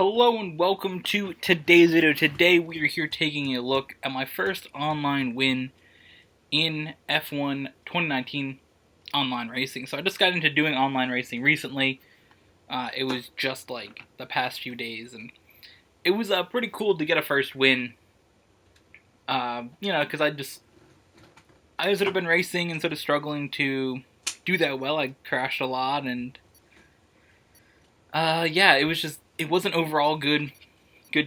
Hello and welcome to today's video. Today we are here taking a look at my first online win in F1 2019 online racing. So I just got into doing online racing recently. It was just like the past few days, and it was pretty cool to get a first win. Because I sort of been racing and sort of struggling to do that well. I crashed a lot, and yeah, it wasn't overall good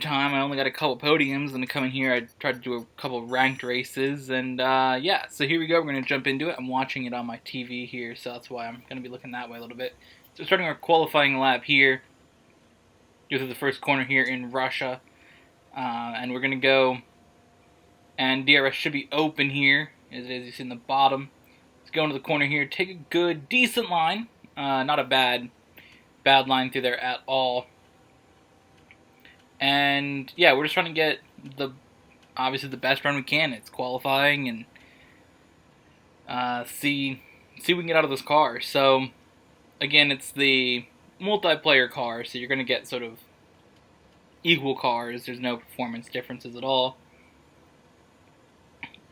time. I only got a couple podiums, and to come in here, I tried to do a couple ranked races, and yeah, so here we go. We're going to jump into it. I'm watching it on my TV here, so that's why I'm going to be looking that way a little bit. So starting our qualifying lap here, go through the first corner here in Russia, and we're going to go, and DRS should be open here, as you see in the bottom. Let's go into the corner here, take a good, decent line, not a bad line through there at all. And yeah, we're just trying to get obviously the best run we can. It's qualifying, and see if we can get out of this car. So again, it's the multiplayer car, so you're going to get sort of equal cars. There's no performance differences at all.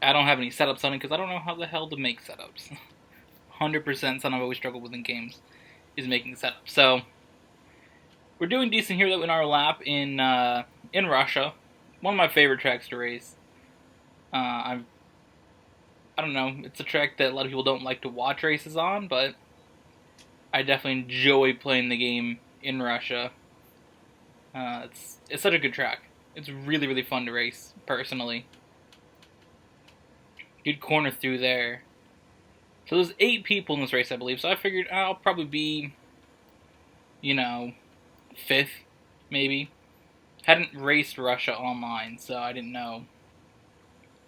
I don't have any setups on it because I don't know how the hell to make setups. 100% something I've always struggled with in games is making setups. So we're doing decent here though in our lap in Russia. One of my favorite tracks to race. I don't know, it's a track that a lot of people don't like to watch races on, but I definitely enjoy playing the game in Russia. It's such a good track. It's really, really fun to race, personally. Good corner through there. So there's 8 people in this race, I believe, so I figured I'll probably be, 5th, maybe. Hadn't raced Russia online, so I didn't know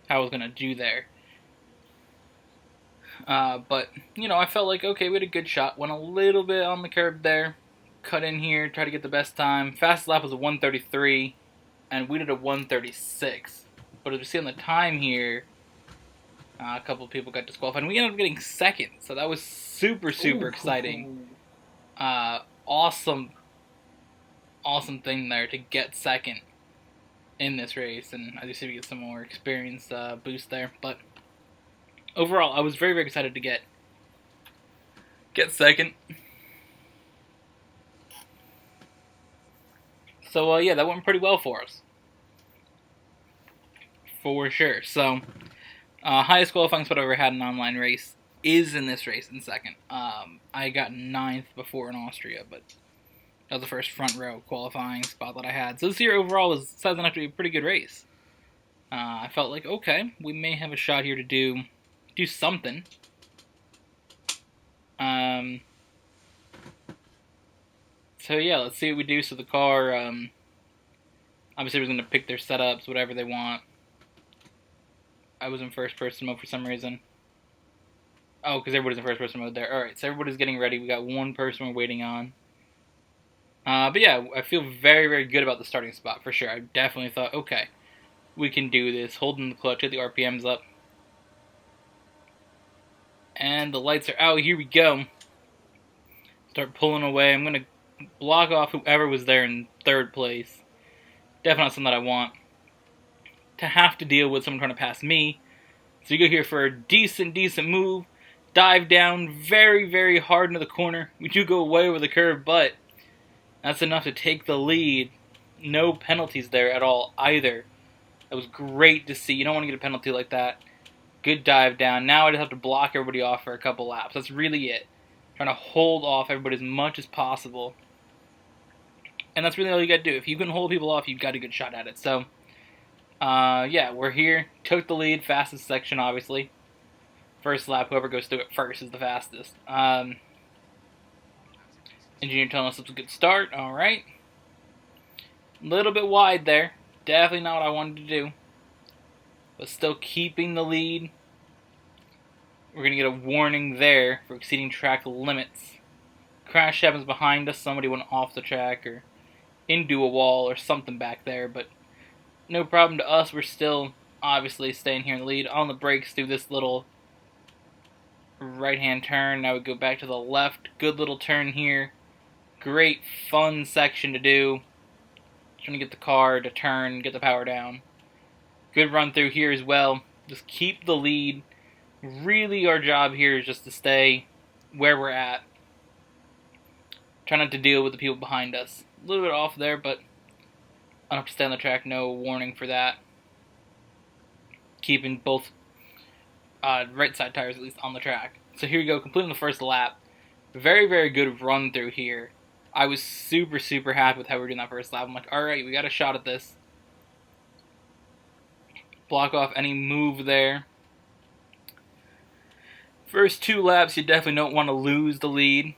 how I was going to do there. But, I felt like, okay, we had a good shot. Went a little bit on the curb there. Cut in here, try to get the best time. Fastest lap was a 1:33, and we did a 1:36. But as you see on the time here, a couple of people got disqualified, and we ended up getting second. So that was super, super exciting. Awesome thing there to get second in this race, and as you see, we get some more experience boost there. But overall, I was very, very excited to get second. So yeah, that went pretty well for us, for sure. So highest qualifying spot I ever had in an online race is in this race in second. I got 9th before in Austria, but that was the first front row qualifying spot that I had. So this year overall was sizing up to be a pretty good race. I felt like, okay, we may have a shot here to do something. So yeah, let's see what we do. So the car, obviously we're going to pick their setups, whatever they want. I was in first person mode for some reason. Oh, because everybody's in first person mode there. Alright, so everybody's getting ready. We got one person we're waiting on. But yeah, I feel very, very good about the starting spot, for sure. I definitely thought, okay, we can do this. Holding the clutch, get the RPMs up. And the lights are out. Here we go. Start pulling away. I'm going to block off whoever was there in third place. Definitely not something that I want to have to deal with someone trying to pass me. So you go here for a decent move. Dive down very, very hard into the corner. We do go way over the curve, but that's enough to take the lead. No penalties there at all either. That was great to see. You don't want to get a penalty like that. Good dive down. Now I just have to block everybody off for a couple laps. That's really it. Trying to hold off everybody as much as possible. And that's really all you got to do. If you can hold people off, you've got a good shot at it. So, yeah, we're here. Took the lead. Fastest section, obviously. First lap, whoever goes through it first is the fastest. Engineer telling us it's a good start. Alright. A little bit wide there. Definitely not what I wanted to do. But still keeping the lead. We're going to get a warning there for exceeding track limits. Crash happens behind us. Somebody went off the track or into a wall or something back there. But no problem to us. We're still obviously staying here in the lead. On the brakes through this little right-hand turn. Now we go back to the left. Good little turn here. Great, fun section to do. Trying to get the car to turn, get the power down. Good run through here as well. Just keep the lead. Really, our job here is just to stay where we're at. Try not to deal with the people behind us. A little bit off there, but enough to stay on the track. No warning for that. Keeping both right side tires at least on the track. So here we go, completing the first lap. Very, very good run through here. I was super, super happy with how we were doing that first lap. I'm like, alright, we got a shot at this. Block off any move there. First 2 laps, you definitely don't want to lose the lead.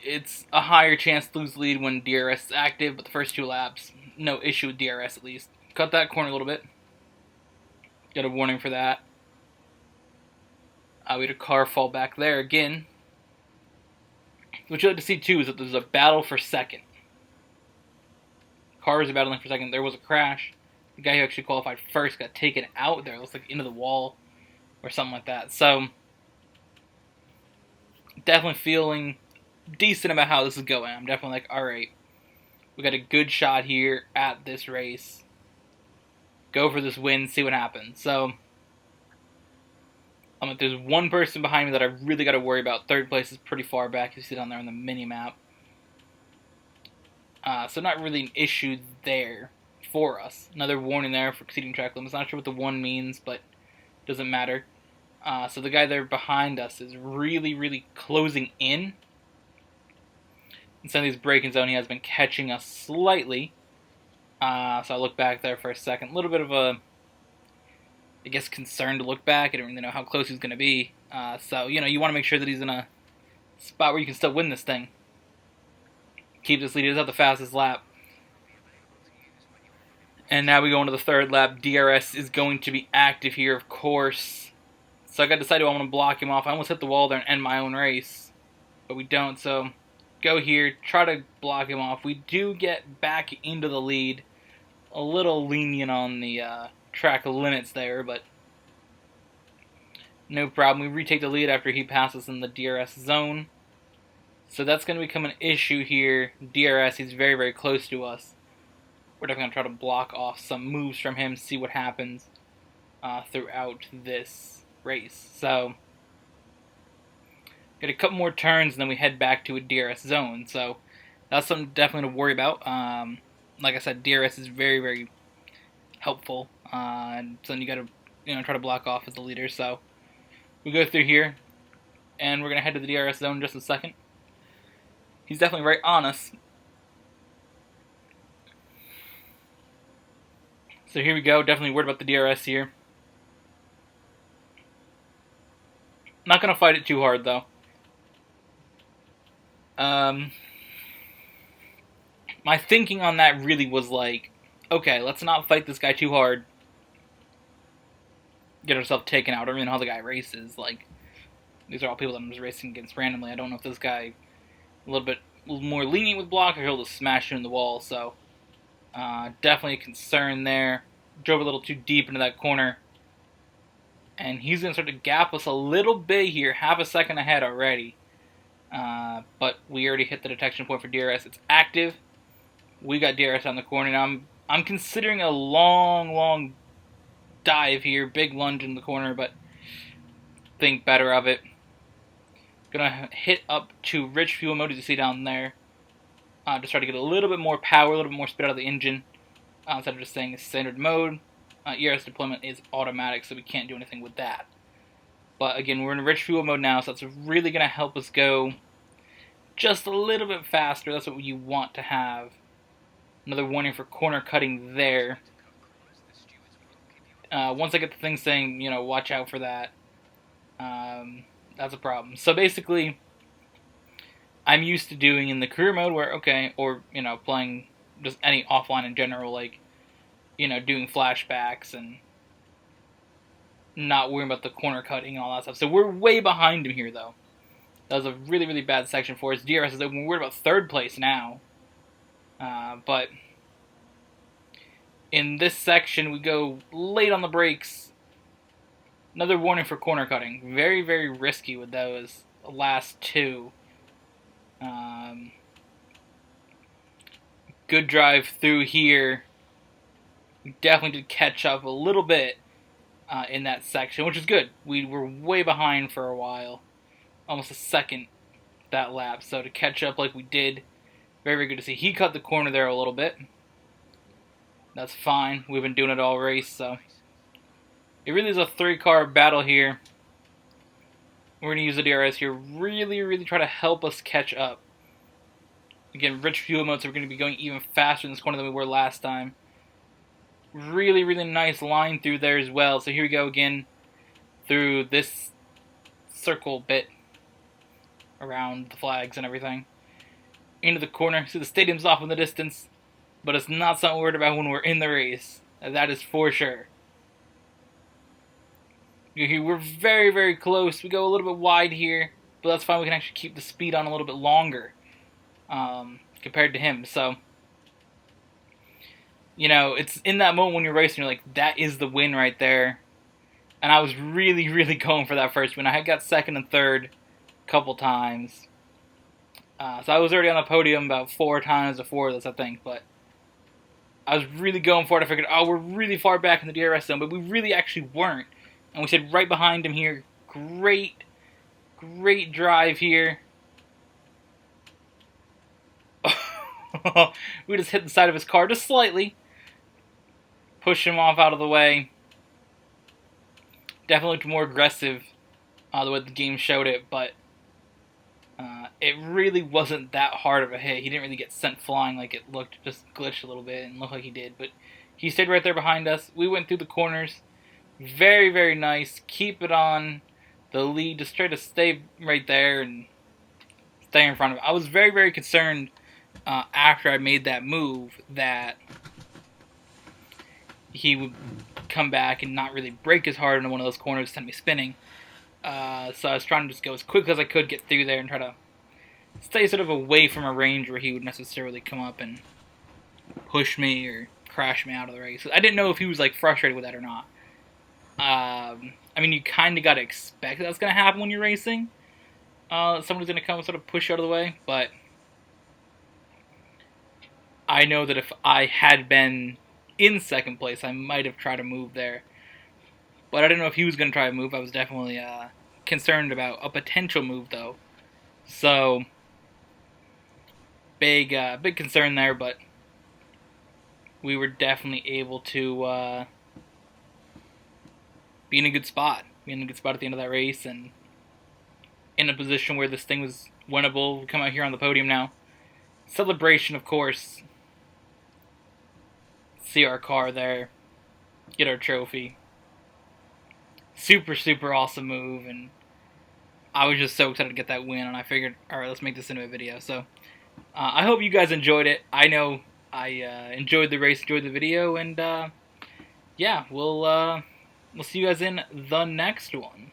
It's a higher chance to lose the lead when DRS is active, but the first 2 laps, no issue with DRS at least. Cut that corner a little bit. Got a warning for that. We had a car fall back there again. What you like to see too is that there's a battle for second. Cars are battling for second. There was a crash. The guy who actually qualified first got taken out there. It looks like into the wall or something like that. So, definitely feeling decent about how this is going. I'm definitely like, alright, we got a good shot here at this race. Go for this win, see what happens. So, there's one person behind me that I really got to worry about. Third place is pretty far back. You see down there on the mini-map. So not really an issue there for us. Another warning there for exceeding track limits. Not sure what the 1 means, but doesn't matter. So the guy there behind us is really, really closing in. Instead of these braking zone, he has been catching us slightly. So I look back there for a second. A little bit of a, I guess, concern to look back. I don't really know how close he's going to be. So, you know, you want to make sure that he's in a spot where you can still win this thing. Keep this lead. He does have the fastest lap. And now we go into the third lap. DRS is going to be active here, of course. So I got to decide do I want to block him off. I almost hit the wall there and end my own race. But we don't, so go here. Try to block him off. We do get back into the lead. A little lenient on the track limits there, but no problem. We retake the lead after he passes in the DRS zone. So that's going to become an issue here. DRS, he's very, very close to us. We're definitely going to try to block off some moves from him, see what happens throughout this race. So, get a couple more turns and then we head back to a DRS zone. So, that's something definitely to worry about. Like I said, DRS is very, very helpful. And so then you got to try to block off as the leader. So, we go through here and we're going to head to the DRS zone in just a second. He's definitely right on us. So here we go, definitely worried about the DRS here. Not going to fight it too hard, though. My thinking on that really was like, okay, let's not fight this guy too hard. Get ourselves taken out. I don't really know how the guy races. Like, these are all people that I'm just racing against randomly. I don't know if this guy a little more lenient with block or he'll just smash you in the wall, so definitely a concern there. Drove a little too deep into that corner. And he's going to start to gap us a little bit here, half a second ahead already. But we already hit the detection point for DRS. It's active. We got DRS on the corner. Now I'm considering a long dive here, big lunge in the corner, but think better of it. Gonna hit up to rich fuel mode, as you see down there. Just try to get a little bit more power, a little bit more speed out of the engine. Instead of just saying standard mode. ERS deployment is automatic, so we can't do anything with that. But again, we're in rich fuel mode now, so that's really going to help us go just a little bit faster. That's what you want to have. Another warning for corner cutting there. Once I get the thing saying, watch out for that, that's a problem. So basically, I'm used to doing in the career mode where, okay, or, playing just any offline in general, like, doing flashbacks and not worrying about the corner cutting and all that stuff. So we're way behind him here, though. That was a really, really bad section for us. DRS is open. We're worried about third place now. But in this section, we go late on the brakes. Another warning for corner cutting. Very, very risky with those last two. good drive through here. We definitely did catch up a little bit in that section, which is good. We were way behind for a while, almost a second that lap. So to catch up like we did, very, very good to see. He cut the corner there a little bit. That's fine. We've been doing it all race, so it really is a 3-car battle here. We're going to use the DRS here, really, really try to help us catch up. Again, rich fuel mode, so we're going to be going even faster in this corner than we were last time. Really, really nice line through there as well. So here we go again through this circle bit around the flags and everything. Into the corner. See, the stadium's off in the distance, but it's not something we're worried about when we're in the race. That is for sure. We're very, very close. We go a little bit wide here, but that's fine. We can actually keep the speed on a little bit longer compared to him. So, you know, it's in that moment when you're racing, you're like, that is the win right there. And I was really, really going for that first win. I had got second and third a couple times. So I was already on the podium about 4 times before this, I think. But I was really going for it. I figured, oh, we're really far back in the DRS zone. But we really actually weren't. And we stayed right behind him here. Great, great drive here. We just hit the side of his car just slightly. Push him off out of the way. Definitely looked more aggressive the way the game showed it, but it really wasn't that hard of a hit. He didn't really get sent flying like it looked, just glitched a little bit and looked like he did, but he stayed right there behind us. We went through the corners. Very, very nice. Keep it on the lead. Just try to stay right there and stay in front of it. I was very, very concerned after I made that move that he would come back and not really brake as hard into one of those corners, send me spinning. So I was trying to just go as quick as I could, get through there and try to stay sort of away from a range where he would necessarily come up and push me or crash me out of the race. I didn't know if he was like frustrated with that or not. I mean, you kind of got to expect that's going to happen when you're racing. Someone's going to come and sort of push you out of the way, but I know that if I had been in second place, I might have tried to move there. But I didn't know if he was going to try a move. I was definitely concerned about a potential move, though. So, big concern there, but we were definitely able to be in a good spot. Be in a good spot at the end of that race, and in a position where this thing was winnable. We come out here on the podium now. Celebration, of course. See our car there. Get our trophy. Super, super awesome move, and I was just so excited to get that win, and I figured, alright, let's make this into a video. So, I hope you guys enjoyed it. I know I enjoyed the race, enjoyed the video, and yeah, we'll see you guys in the next one.